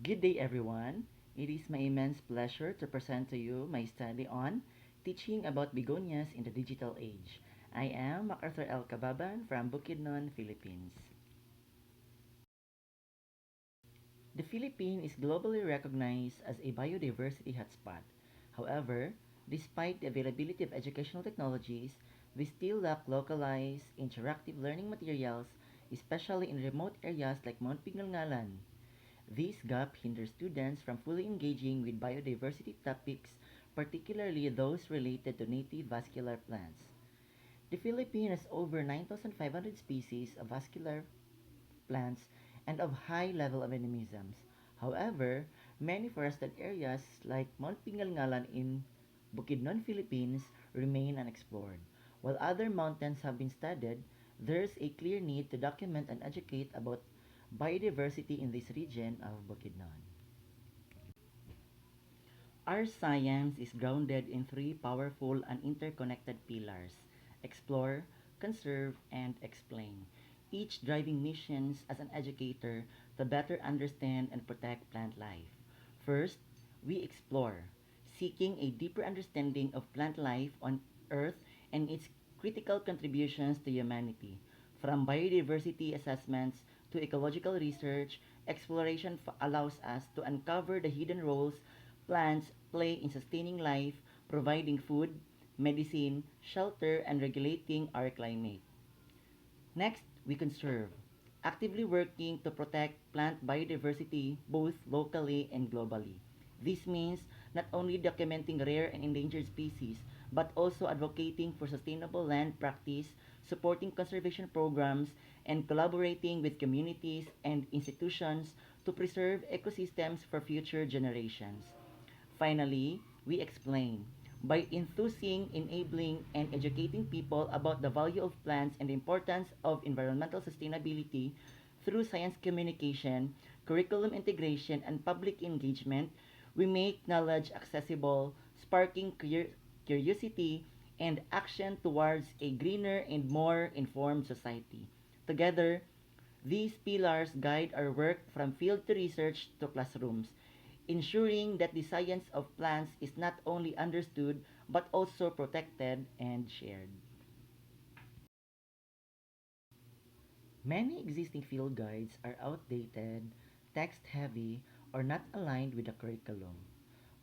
Good day, everyone. It is my immense pleasure to present to you my study on teaching about begonias in the digital age. I am MacArthur L. Cababan from Bukidnon, Philippines. The Philippines is globally recognized as a biodiversity hotspot. However, despite the availability of educational technologies, we still lack localized, interactive learning materials, especially in remote areas like Mount Pingalngalan. This gap hinders students from fully engaging with biodiversity topics, particularly those related to native vascular plants. The Philippines has over 9,500 species of vascular plants and of high level of endemisms. However, many forested areas like Mount Pingalngalan in Bukidnon, Philippines remain unexplored. While other mountains have been studied, there's a clear need to document and educate about biodiversity in this region of Bukidnon. Our science is grounded in three powerful and interconnected pillars: explore, conserve, and explain, each driving missions as an educator to better understand and protect plant life. First, we explore, seeking a deeper understanding of plant life on Earth and its critical contributions to humanity. From biodiversity assessments to ecological research, exploration allows us to uncover the hidden roles plants play in sustaining life, providing food, medicine, shelter, and regulating our climate. Next, we conserve, actively working to protect plant biodiversity both locally and globally. This means not only documenting rare and endangered species, but also advocating for sustainable land practice, supporting conservation programs, and collaborating with communities and institutions to preserve ecosystems for future generations. Finally, we explain by enthusing, enabling, and educating people about the value of plants and the importance of environmental sustainability through science communication, curriculum integration, and public engagement, we make knowledge accessible, sparking curiosity and action towards a greener and more informed society. Together, these pillars guide our work from field to research to classrooms, ensuring that the science of plants is not only understood but also protected and shared. Many existing field guides are outdated, text heavy, or not aligned with the curriculum.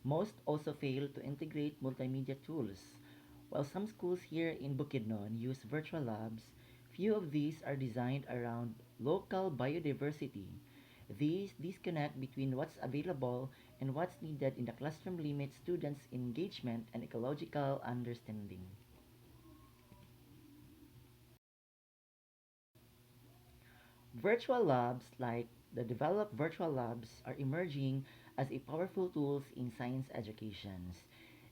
Most also fail to integrate multimedia tools. While some schools here in Bukidnon use virtual labs, few of these are designed around local biodiversity. These disconnect between what's available and what's needed in the classroom limit students' engagement and ecological understanding. Virtual labs like the developed virtual labs are emerging as a powerful tools in science educations.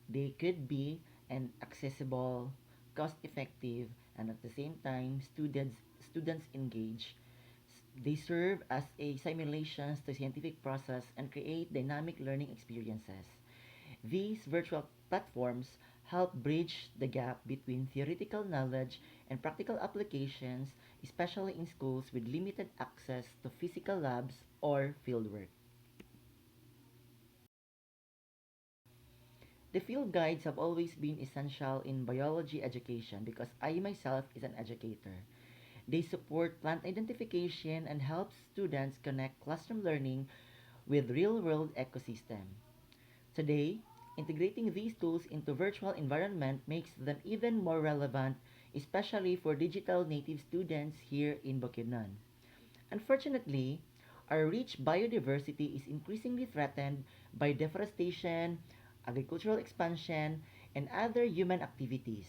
They could be an accessible, cost-effective, and at the same time students engage. They serve as a simulations to scientific process and create dynamic learning experiences. These virtual platforms help bridge the gap between theoretical knowledge and practical applications, especially in schools with limited access to physical labs or fieldwork. The field guides have always been essential in biology education because I myself is an educator. They support plant identification and help students connect classroom learning with real-world ecosystem. Today, integrating these tools into virtual environment makes them even more relevant, especially for digital native students here in Bukidnon. Unfortunately, our rich biodiversity is increasingly threatened by deforestation, agricultural expansion, and other human activities.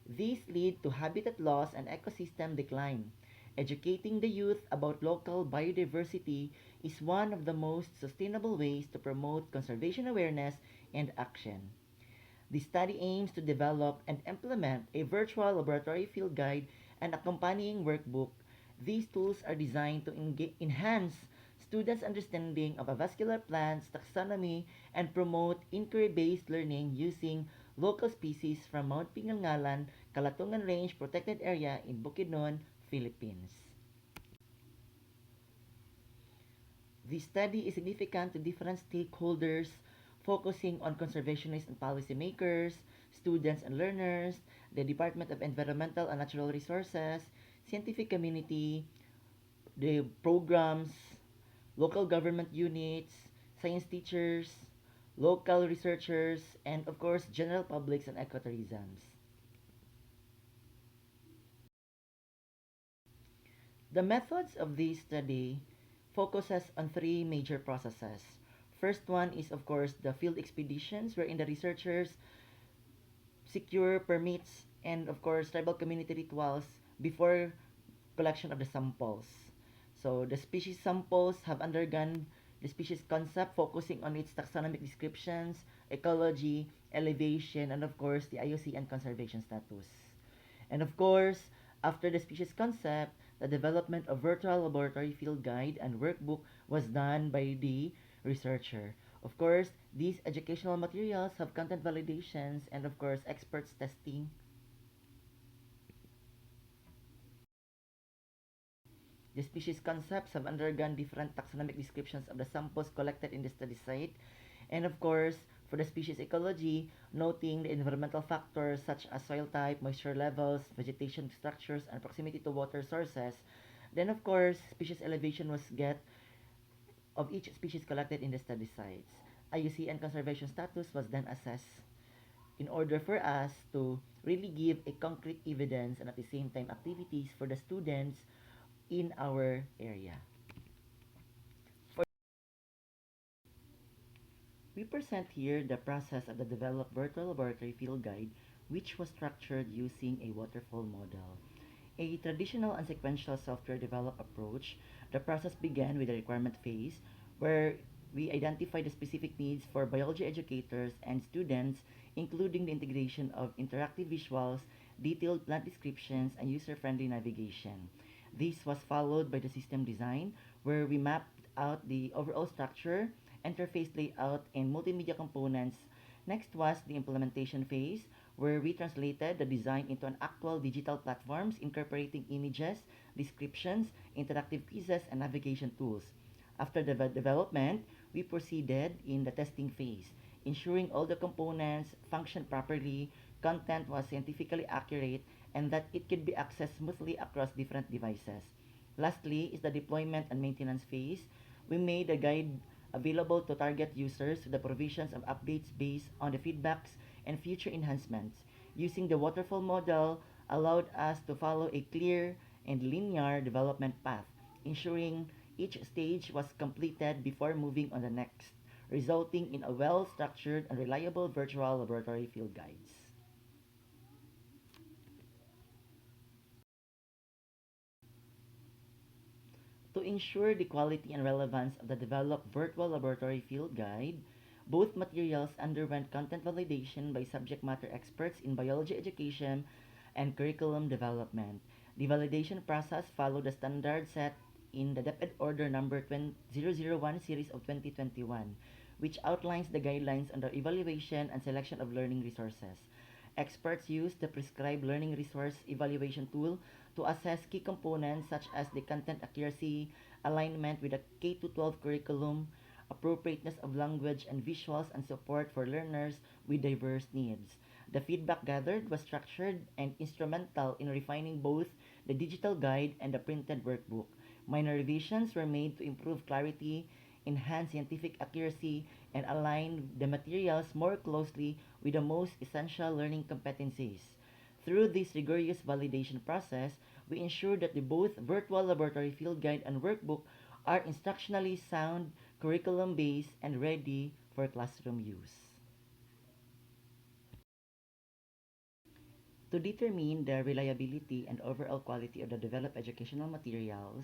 These lead to habitat loss and ecosystem decline. Educating the youth about local biodiversity is one of the most sustainable ways to promote conservation awareness and action. The study aims to develop and implement a virtual laboratory field guide and accompanying workbook. These tools are designed to enhance students' understanding of avascular plants, taxonomy, and promote inquiry-based learning using local species from Mount Pingalngalan, Kalatungan Range Protected Area in Bukidnon, Philippines. This study is significant to different stakeholders, focusing on conservationists and policymakers, students and learners, the Department of Environmental and Natural Resources, scientific community, the programs, local government units, science teachers, local researchers, and of course, general publics and ecotourisms. The methods of this study focuses on three major processes. First one is of course the field expeditions wherein the researchers secure permits and of course tribal community rituals before collection of the samples. So the species samples have undergone the species concept focusing on its taxonomic descriptions, ecology, elevation, and of course the IUCN conservation status. And of course, after the species concept, the development of virtual laboratory field guide and workbook was done by the researcher. Of course, these educational materials have content validations and of course experts testing. The species concepts have undergone different taxonomic descriptions of the samples collected in the study site. And of course, for the species ecology, noting the environmental factors such as soil type, moisture levels, vegetation structures, and proximity to water sources. Then of course, species elevation was get of each species collected in the study sites. IUCN conservation status was then assessed in order for us to really give a concrete evidence and at the same time activities for the students in our area. For We present here the process of the developed virtual laboratory field guide, which was structured using a waterfall model. A traditional and sequential software developed approach, the process began with the requirement phase, where we identify the specific needs for biology educators and students, including the integration of interactive visuals, detailed plant descriptions, and user-friendly navigation. This was followed by the system design, where we mapped out the overall structure, interface layout, and multimedia components. Next was the implementation phase, where we translated the design into an actual digital platforms incorporating images, descriptions, interactive quizzes, and navigation tools. After the development, we proceeded in the testing phase, ensuring all the components functioned properly, content was scientifically accurate, and that it could be accessed smoothly across different devices. Lastly is the deployment and maintenance phase. We made a guide available to target users with the provisions of updates based on the feedbacks and future enhancements. Using the waterfall model allowed us to follow a clear and linear development path, ensuring each stage was completed before moving on the next, resulting in a well-structured and reliable virtual laboratory field guides. To ensure the quality and relevance of the developed virtual laboratory field guide, both materials underwent content validation by subject matter experts in biology education and curriculum development. The validation process followed the standard set in the DepEd Order number 001 series of 2021, which outlines the guidelines on the evaluation and selection of learning resources. Experts use the prescribed learning resource evaluation tool to assess key components such as the content accuracy, alignment with the K-12 curriculum, appropriateness of language and visuals, and support for learners with diverse needs. The feedback gathered was structured and instrumental in refining both the digital guide and the printed workbook. Minor revisions were made to improve clarity, enhance scientific accuracy, and align the materials more closely with the most essential learning competencies. Through this rigorous validation process, we ensure that the both virtual laboratory field guide and workbook are instructionally sound, curriculum-based, and ready for classroom use. To determine the reliability and overall quality of the developed educational materials,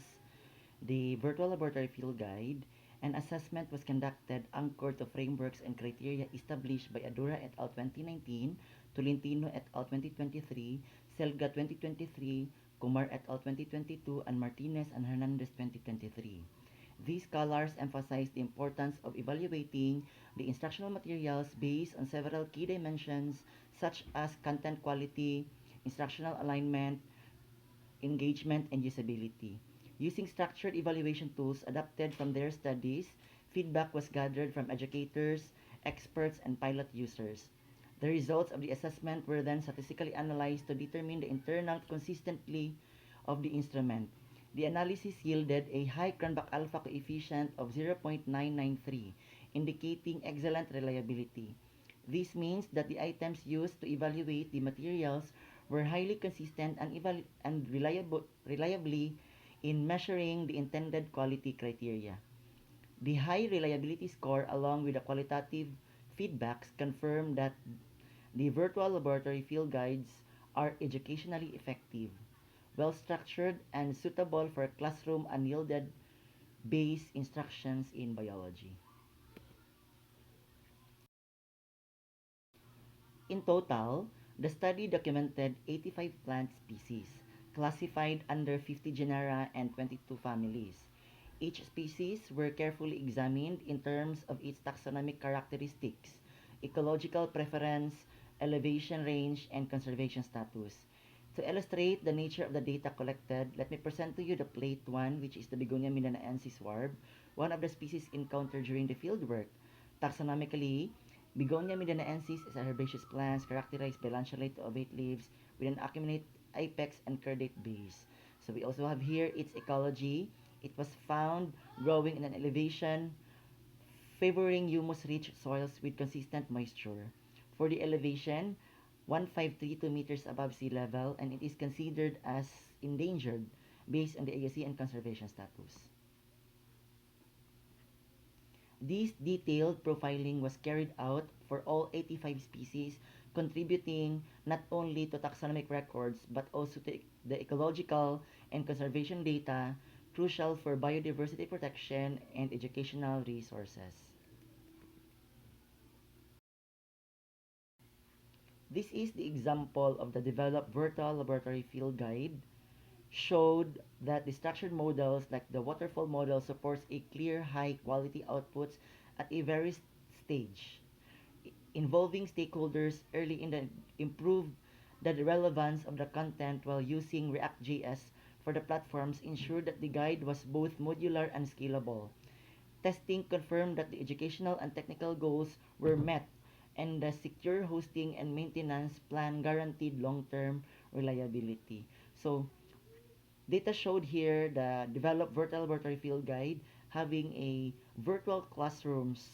the virtual laboratory field guide, an assessment was conducted anchored to frameworks and criteria established by Adura et al. 2019, Tolentino et al. 2023, Selga 2023, Kumar et al. 2022, and Martinez and Hernandez 2023. These scholars emphasize the importance of evaluating the instructional materials based on several key dimensions such as content quality, instructional alignment, engagement, and usability. Using structured evaluation tools adapted from their studies, feedback was gathered from educators, experts, and pilot users. The results of the assessment were then statistically analyzed to determine the internal consistency of the instrument. The analysis yielded a high Cronbach alpha coefficient of 0.993, indicating excellent reliability. This means that the items used to evaluate the materials were highly consistent and reliably in measuring the intended quality criteria. The high reliability score along with the qualitative feedbacks confirm that the virtual laboratory field guides are educationally effective, well structured, and suitable for classroom unyielded based instructions in biology. In total, the study documented 85 plant species, classified under 50 genera and 22 families. Each species were carefully examined in terms of its taxonomic characteristics, ecological preference, elevation range, and conservation status. To illustrate the nature of the data collected, let me present to you the plate 1, which is the Begonia midanaensis warb, one of the species encountered during the fieldwork. Taxonomically, Begonia midanaensis is a herbaceous plant characterized by lanceolate to ovate leaves with an acuminate apex and cordate base. So we also have here its ecology. It was found growing in an elevation favoring humus-rich soils with consistent moisture. For the elevation, 1532 meters above sea level, and it is considered as endangered based on the IUCN conservation status. This detailed profiling was carried out for all 85 species, contributing not only to taxonomic records but also to the ecological and conservation data crucial for biodiversity protection and educational resources. This is the example of the developed virtual laboratory field guide showed that the structured models like the waterfall model supports a clear high quality outputs at a very stage. Involving stakeholders early in the improved the relevance of the content while using React.js for the platforms ensured that the guide was both modular and scalable. Testing confirmed that the educational and technical goals were met, and the secure hosting and maintenance plan guaranteed long-term reliability. So, data showed here the developed virtual laboratory field guide having a virtual classrooms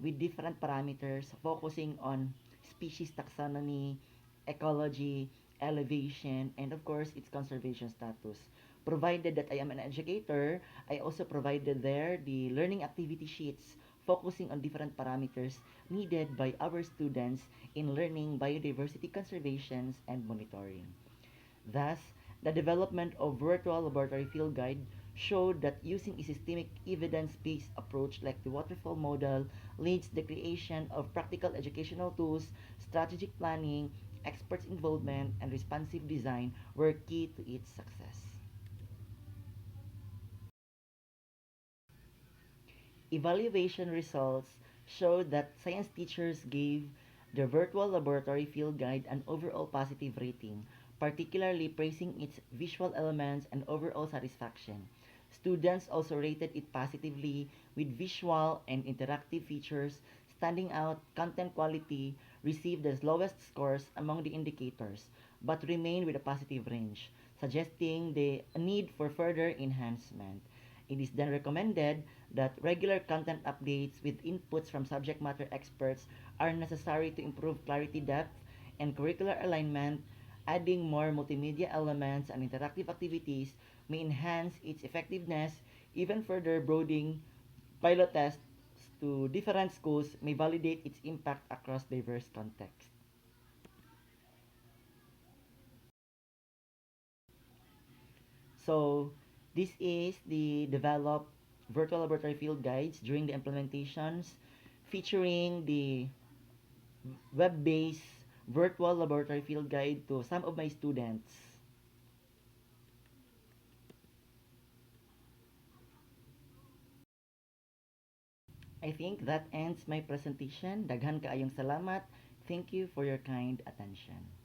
with different parameters focusing on species taxonomy, ecology, elevation, and of course its conservation status. Provided that I am an educator, I also provided there the learning activity sheets focusing on different parameters needed by our students in learning biodiversity conservations and monitoring. Thus, the development of virtual laboratory field guide showed that using a systemic evidence-based approach like the waterfall model leads the creation of practical educational tools, strategic planning, experts involvement, and responsive design were key to its success. Evaluation results showed that science teachers gave the virtual laboratory field guide an overall positive rating, particularly praising its visual elements and overall satisfaction. Students also rated it positively with visual and interactive features standing out. Content quality received the lowest scores among the indicators but remained with a positive range, suggesting the need for further enhancement. It is then recommended that regular content updates with inputs from subject matter experts are necessary to improve clarity, depth, and curricular alignment. Adding more multimedia elements and interactive activities may enhance its effectiveness. Even further, broadening pilot tests to different schools may validate its impact across diverse contexts. So, this is the developed virtual laboratory field guides during the implementations featuring the web-based virtual laboratory field guide to some of my students. I think that ends my presentation. Daghan kaayong salamat. Thank you for your kind attention.